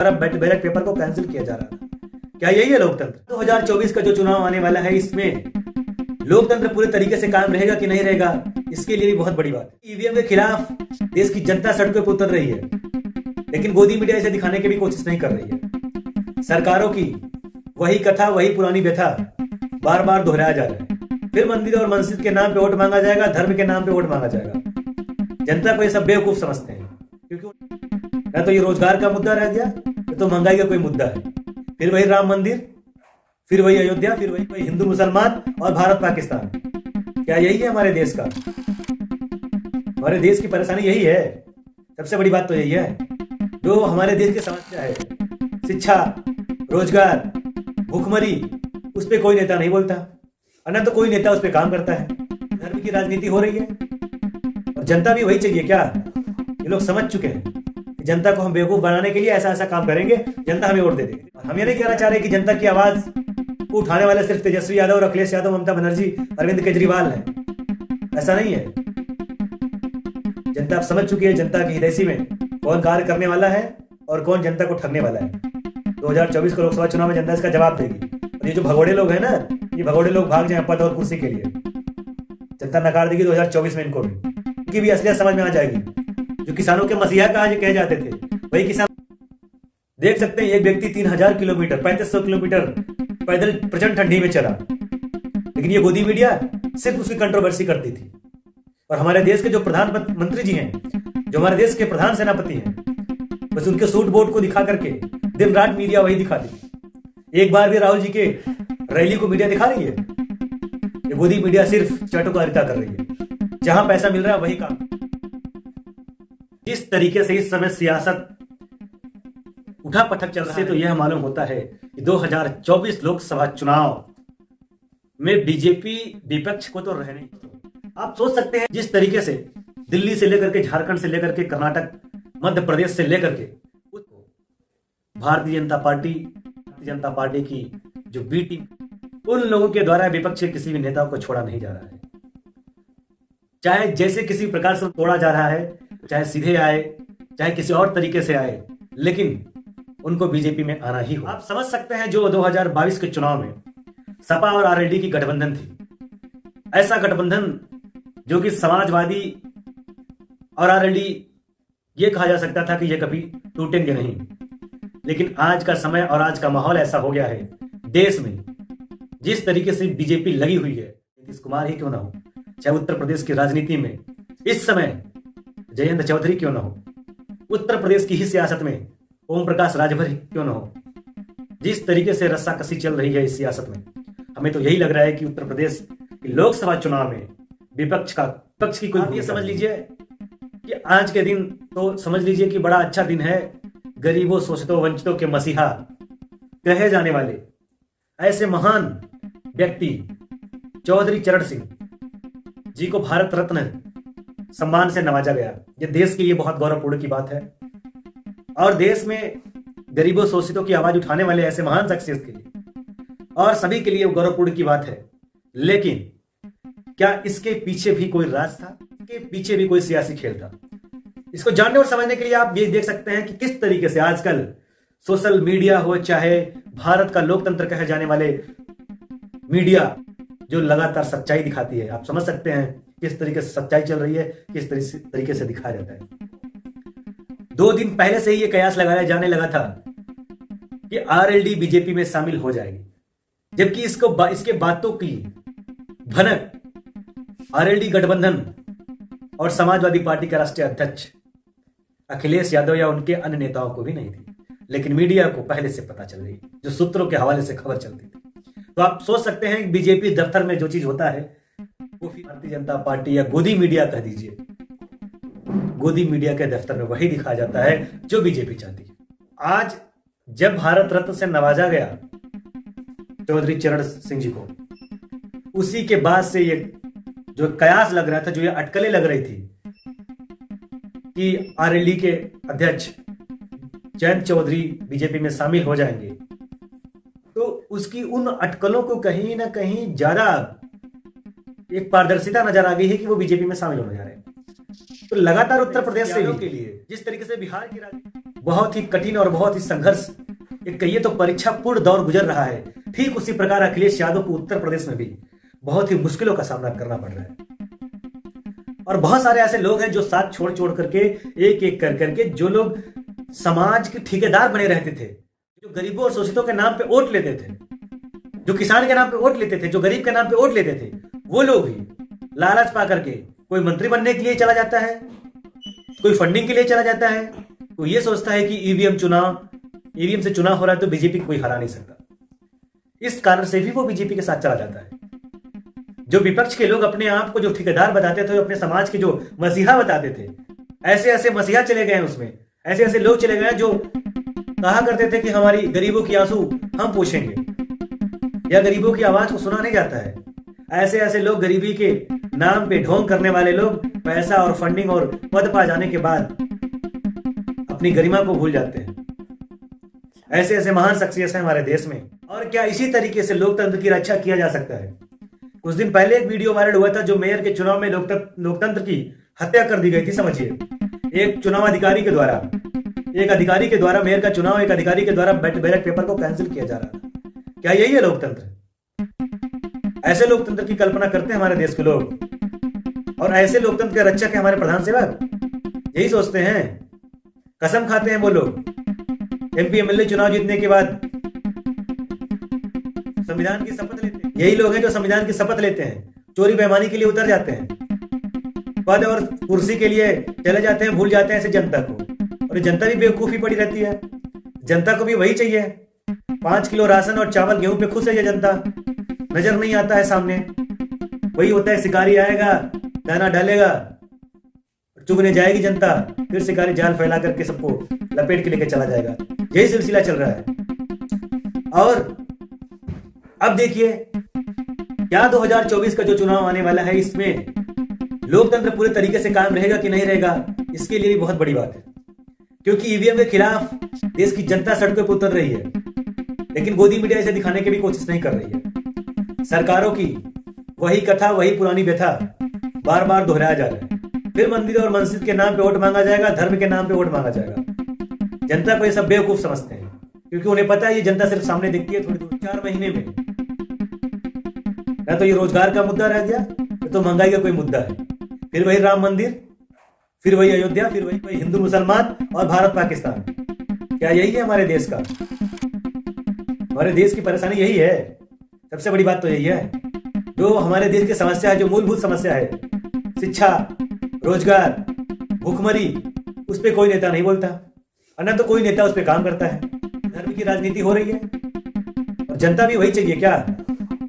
Ballot paper को cancel किया जा रहा था। क्या यही है लोकतंत्र? 2024 का जो चुनाव आने वाला है, इसमें लोकतंत्र पूरे तरीके से कायम रहेगा कि नहीं रहेगा, इसके लिए भी बहुत बड़ी बात है। ईवीएम के खिलाफ देश की जनता सड़कों पर उतर रही है, लेकिन गोदी मीडिया इसे दिखाने की भी कोशिश नहीं कर रही है। सरकारों की वही कथा, वही पुरानी व्यथा बार बार दोहराया जा रहा है। फिर मंदिर और मस्जिद के नाम पे वोट मांगा जाएगा, धर्म के नाम पे वोट मांगा जाएगा। जनता को ये सब बेवकूफ समझते हैं, क्योंकि ना तो ये रोजगार का मुद्दा रह गया, ना तो महंगाई का कोई मुद्दा है। फिर वही राम मंदिर, फिर वही अयोध्या, फिर वही हिंदू मुसलमान और भारत पाकिस्तान। क्या यही है हमारे देश का? हमारे देश की परेशानी यही है। सबसे बड़ी बात तो यही है, जो हमारे देश की समस्या है, शिक्षा, रोजगार, भूखमरी, उस पर कोई नेता नहीं बोलता, और न तो कोई नेता उस पर काम करता है। धर्म की राजनीति हो रही है, और जनता भी वही चाहिए क्या? ये लोग समझ चुके हैं कि जनता को हम बेवकूफ बनाने के लिए ऐसा ऐसा काम करेंगे, जनता हमें वोट दे देगी। हम ये नहीं कहना चाह रहे कि जनता की आवाज को उठाने वाले सिर्फ तेजस्वी यादव और अखिलेश यादव, ममता बनर्जी, अरविंद केजरीवाल है। ऐसा नहीं है। जनता अब समझ चुकी है जनता की हितैषी में कौन कार्य करने वाला है और कौन जनता को ठगने वाला है। 2024 के लोकसभा चुनाव में जनता इसका जवाब देगी। और ये जो भगोड़े लोग हैं ना, ये भगोड़े लोग भाग जाए पद और कुर्सी के लिए, जनता नकार देगी 2024 में इनको भी। इनकी भी असलियत समझ में आ जाएगी। जो किसानों के मसीहा कहे जाते थे, वही किसान। देख सकते हैं एक व्यक्ति 3000 किलोमीटर, 3500 किलोमीटर पैदल प्रचंड ठंडी में चला, लेकिन ये गोदी मीडिया सिर्फ उसकी कंट्रोवर्सी करती थी। और हमारे देश के जो प्रधानमंत्री जी हैं, जो हमारे देश के प्रधान सेनापति हैं, बस उनके सूट बोर्ड को दिखा करके दिन रात मीडिया वही दिखाती। एक बार भी राहुल जी के रैली को मीडिया दिखा रही है? ये गोदी मीडिया सिर्फ चाटुकारिता कर रही है, जहां पैसा मिल रहा है वही काम। जिस तरीके से इस समय सियासत उठा पटक चल रहा है, तो यह मालूम होता है कि 2024 लोकसभा चुनाव में बीजेपी विपक्ष को तो रहने। आप सोच सकते हैं जिस तरीके से दिल्ली से लेकर के, झारखंड से लेकर के, कर्नाटक, मध्य प्रदेश से लेकर के भारतीय जनता पार्टी की जो बी टीम, उन लोगों के द्वारा विपक्ष के किसी भी नेता को छोड़ा नहीं जा रहा है। चाहे जैसे किसी प्रकार से तोड़ा जा रहा है, चाहे सीधे आए, चाहे किसी और तरीके से आए, लेकिन उनको बीजेपी में आना ही हो। आप समझ सकते हैं जो 2022 के चुनाव में सपा और आरएलडी की गठबंधन थी, ऐसा गठबंधन जो कि समाजवादी और आरएलडी, ये कहा जा सकता था कि ये कभी टूटेंगे नहीं। लेकिन आज का समय और आज का माहौल ऐसा हो गया है देश में, जिस तरीके से बीजेपी लगी हुई है, नीतीश कुमार ही क्यों ना हो, चाहे उत्तर प्रदेश की राजनीति में इस समय जयंत चौधरी क्यों ना हो, उत्तर प्रदेश की ही सियासत में ओम प्रकाश राजभर क्यों ना हो, जिस तरीके से रस्साकसी चल रही है इस सियासत में, हमें तो यही लग रहा है कि उत्तर प्रदेश लोकसभा चुनाव में विपक्ष की कोई, ये समझ लीजिए कि आज के दिन तो समझ लीजिए कि बड़ा अच्छा दिन है। गरीबों, शोषितों, वंचितों के मसीहा कहे जाने वाले ऐसे महान व्यक्ति चौधरी चरण सिंह जी को भारत रत्न सम्मान से नवाजा गया। यह देश के लिए बहुत गौरवपूर्ण की बात है, और देश में गरीबों, शोषितों की आवाज उठाने वाले ऐसे महान शख्सियत के लिए और सभी के लिए गौरवपूर्ण की बात है। लेकिन क्या इसके पीछे भी कोई राज था? इसके पीछे भी कोई सियासी खेल था? इसको जानने और समझने के लिए आप ये देख सकते हैं कि किस तरीके से आजकल सोशल मीडिया हो, चाहे भारत का लोकतंत्र कहे जाने वाले मीडिया, जो लगातार सच्चाई दिखाती है। आप समझ सकते हैं किस तरीके से सच्चाई चल रही है, किस तरीके से दिखाया जाता है। 2 दिन पहले से ही ये कयास लगाया जाने लगा था कि आरएलडी बीजेपी में शामिल हो जाएगी, जबकि इसके बातों की भनक आरएलडी गठबंधन और समाजवादी पार्टी के राष्ट्रीय अध्यक्ष अखिलेश यादव या उनके अन्य नेताओं को भी नहीं थी, लेकिन मीडिया को पहले से पता चल गई, जो सूत्रों के हवाले से खबर चलती थी। तो आप सोच सकते हैं बीजेपी दफ्तर में जो चीज होता है वो फिर भारतीय जनता पार्टी या गोदी मीडिया कह दीजिए, गोदी मीडिया के दफ्तर में वही दिखाया जाता है जो बीजेपी चाहती है। आज जब भारत रत्न से नवाजा गया चौधरी चरण सिंह जी को, उसी के बाद से ये जो कयास लग रहा था, जो ये अटकलें लग रही थी कि आरएलडी के अध्यक्ष जयंत चौधरी बीजेपी में शामिल हो जाएंगे, तो उसकी उन अटकलों को कहीं ना कहीं ज्यादा एक पारदर्शिता नजर आ गई है कि वो बीजेपी में शामिल होने जा रहे हैं। तो लगातार उत्तर प्रदेश से के लिए जिस तरीके से बिहार की बहुत ही कठिन और बहुत ही संघर्ष, एक कहिए तो परीक्षा पूर्ण दौर गुजर रहा है। ठीक उसी प्रकार अखिलेश यादव को उत्तर प्रदेश में भी बहुत ही मुश्किलों का सामना करना पड़ रहा है। और बहुत सारे ऐसे लोग हैं जो साथ छोड़ छोड़ करके, एक एक कर करके, जो लोग समाज के ठेकेदार बने रहते थे, जो गरीबों और शोषितों के नाम पे वोट लेते थे, जो किसान के नाम पे वोट लेते थे, जो गरीब के नाम पे वोट लेते थे, वो लोग ही लालच पा करके कोई मंत्री बनने के लिए चला जाता है, कोई फंडिंग के लिए चला जाता है, कोई ये सोचता है कि ईवीएम से चुनाव हो रहा है तो बीजेपी को कोई हरा नहीं सकता। इस कारण से भी वो बीजेपी के साथ चला जाता है। जो विपक्ष के लोग अपने आप को जो ठेकेदार बताते थे, अपने समाज के जो मसीहा बताते थे, ऐसे ऐसे मसीहा चले गए हैं उसमें, ऐसे ऐसे लोग चले गए हैं जो कहा करते थे कि हमारी गरीबों की आंसू हम पोंछेंगे, या गरीबों की आवाज को सुना नहीं जाता है। ऐसे ऐसे लोग, गरीबी के नाम पे ढोंग करने वाले लोग, पैसा और फंडिंग और पद पा जाने के बाद अपनी गरिमा को भूल जाते हैं। ऐसे ऐसे महान शख्सियत हैं हमारे देश में। और क्या इसी तरीके से लोकतंत्र की रक्षा किया जा सकता है? कुछ दिन पहले एक वीडियो वायरल हुआ था जो मेयर के चुनाव में लोकतंत्र की हत्या कर दी गई थी। समझिए, एक चुनाव अधिकारी के द्वारा, मेयर का चुनाव एक अधिकारी के द्वारा बैलेट पेपर को कैंसिल किया जा रहा था। क्या यही है लोकतंत्र? ऐसे लोकतंत्र की कल्पना करते हैं हमारे देश के लोग, और ऐसे लोकतंत्र के रक्षक है हमारे प्रधान सेवक। यही सोचते हैं, कसम खाते हैं वो लोग एमपी एमएलए चुनाव जीतने के बाद संविधान की शपथ लेते हैं। यही लोग हैं जो संविधान की शपथ लेते हैं, चोरी बेईमानी के लिए उतर जाते हैं, पद और कुर्सी के लिए चले जाते हैं, भूल जाते हैं ऐसे जनता को। और जनता भी बेवकूफी पड़ी रहती है। जनता को भी वही चाहिए, 5 किलो राशन और चावल गेहूं पे खुश है ये जनता। नजर नहीं आता है सामने, वही होता है, शिकारी आएगा, दाना डालेगा, चुगने जाएगी जनता, फिर शिकारी जाल फैला करके सबको लपेट के लेके चला जाएगा। यही सिलसिला चल रहा है। और अब देखिए, क्या 2024 का जो चुनाव आने वाला है, इसमें लोकतंत्र पूरे तरीके से कायम रहेगा कि नहीं रहेगा, इसके लिए भी बहुत बड़ी बात है। क्योंकि ईवीएम के खिलाफ देश की जनता सड़कों पर उतर रही है, लेकिन गोदी मीडिया इसे दिखाने की भी कोशिश नहीं कर रही है। सरकारों की वही कथा, वही पुरानी व्यथा बार बार दोहराया जा रहा है। फिर मंदिर और मस्जिद के नाम पे वोट मांगा जाएगा, धर्म के नाम पे वोट मांगा जाएगा। जनता को ये सब बेवकूफ समझते हैं, क्योंकि उन्हें पता है ये जनता सिर्फ सामने दिखती है थोड़ी दूर। 4 महीने में ना तो ये रोजगार का मुद्दा रह गया, तो महंगाई का कोई मुद्दा है, फिर वही राम मंदिर, फिर वही अयोध्या, फिर वही हिंदू मुसलमान और भारत पाकिस्तान। क्या यही है हमारे देश का? हमारे देश की परेशानी यही है। सबसे बड़ी बात तो यही है, जो हमारे देश की समस्या है, जो मूलभूत समस्या है, शिक्षा, रोजगार, भूखमरी, उस पर कोई नेता नहीं बोलता, और न तो कोई नेता उस पर काम करता है। धर्म की राजनीति हो रही है, और जनता भी वही चाहिए। क्या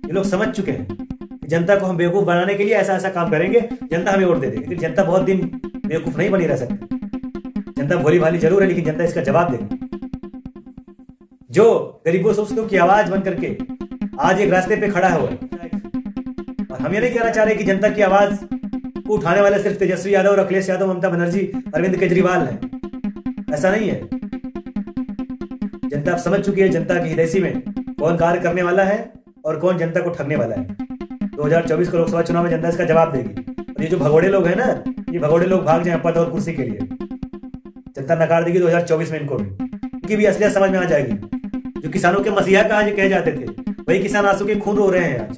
ये लोग समझ चुके हैं कि जनता को हम बेवकूफ बनाने के लिए ऐसा ऐसा काम करेंगे, जनता हमें वोट दे देगी। जनता बहुत दिन बेवकूफ नहीं बनी रह सकती। जनता भोली भाली जरूर है, लेकिन जनता इसका जवाब देगी। जो गरीबों शोषितों की आवाज बन करके आज एक रास्ते पे खड़ा हुआ है, और हम ये नहीं कहना चाह रहे कि जनता की आवाज को उठाने वाले सिर्फ तेजस्वी यादव और अखिलेश यादव, ममता बनर्जी, अरविंद केजरीवाल हैं। ऐसा नहीं है। जनता अब समझ चुकी है जनता की हितैषी में कौन कार्य करने वाला है और कौन जनता को ठगने वाला है। 2024 के लोकसभा चुनाव में जनता इसका जवाब देगी। और ये जो भगोड़े लोग हैं ना, ये भगोड़े लोग भाग जाए पद और कुर्सी के लिए, जनता नकार देगी 2024 में इनको भी, उनकी भी असलियत समझ में आ जाएगी। जो किसानों के मसीहा कहे जाते थे, वही किसान आंसू के खून रो रहे हैं आज,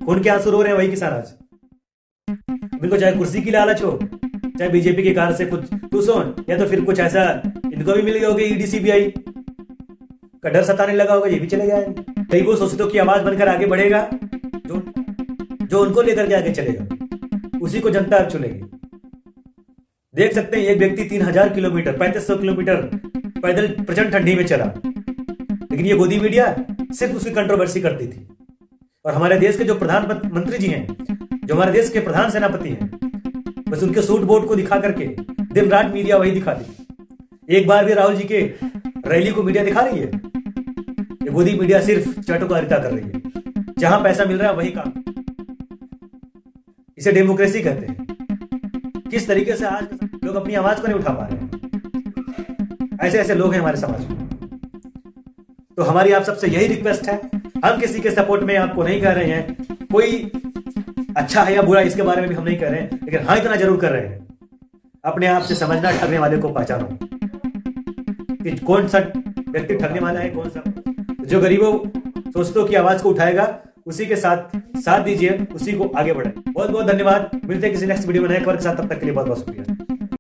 खून के आंसू रो रहे हैं वही किसान आज। इनको चाहे कुर्सी की लालच हो, चाहे बीजेपी के कार से कुछ टूसोन, या तो फिर कुछ ऐसा इनको भी मिल गया होगा, ईडी सीबीआई का डर सताने लगा होगा, ये भी चले जाएंगे। गरीबों शोषितों की आवाज बनकर आगे बढ़ेगा, जो उनको लेकर के आगे चलेगा, उसी को जनता अब चुनेगी। देख सकते हैं, एक व्यक्ति 3000 किलोमीटर, 3500 किलोमीटर पैदल प्रचंड ठंडी में चला, लेकिन ये गोदी मीडिया सिर्फ उसकी कंट्रोवर्सी करती थी। और हमारे देश के जो प्रधानमंत्री जी हैं, जो हमारे देश के प्रधान सेनापति हैं, बस उनके सूट बोर्ड को दिखा करके दिन रात मीडिया वही दिखाती। एक बार भी राहुल जी के रैली को मीडिया दिखा रही है? ये गोदी मीडिया सिर्फ चाटुकारिता कर रही है, जहां पैसा मिल रहा है वही काम। इसे डेमोक्रेसी कहते हैं। किस तरीके से आज लोग अपनी आवाज को नहीं उठा पा रहे हैं, ऐसे ऐसे लोग हैं हमारे समाज में। तो हमारी आप सबसे यही रिक्वेस्ट है, हम किसी के सपोर्ट में आपको नहीं कह रहे हैं, कोई अच्छा है या बुरा इसके बारे में भी हम नहीं कह रहे हैं, लेकिन हाँ इतना जरूर कर रहे हैं, अपने आप से समझना, ठगने वाले को पहचानो। कि कौन सा व्यक्ति ठगने वाला है, कौन सा जो गरीबों शोषितों की आवाज को उठाएगा उसी के साथ दीजिए, उसी को आगे बढ़ाए। बहुत बहुत धन्यवाद। मिलते हैं किसी नेक्स्ट वीडियो में नए खबर के साथ, तब तक के लिए बहुत बहुत शुक्रिया।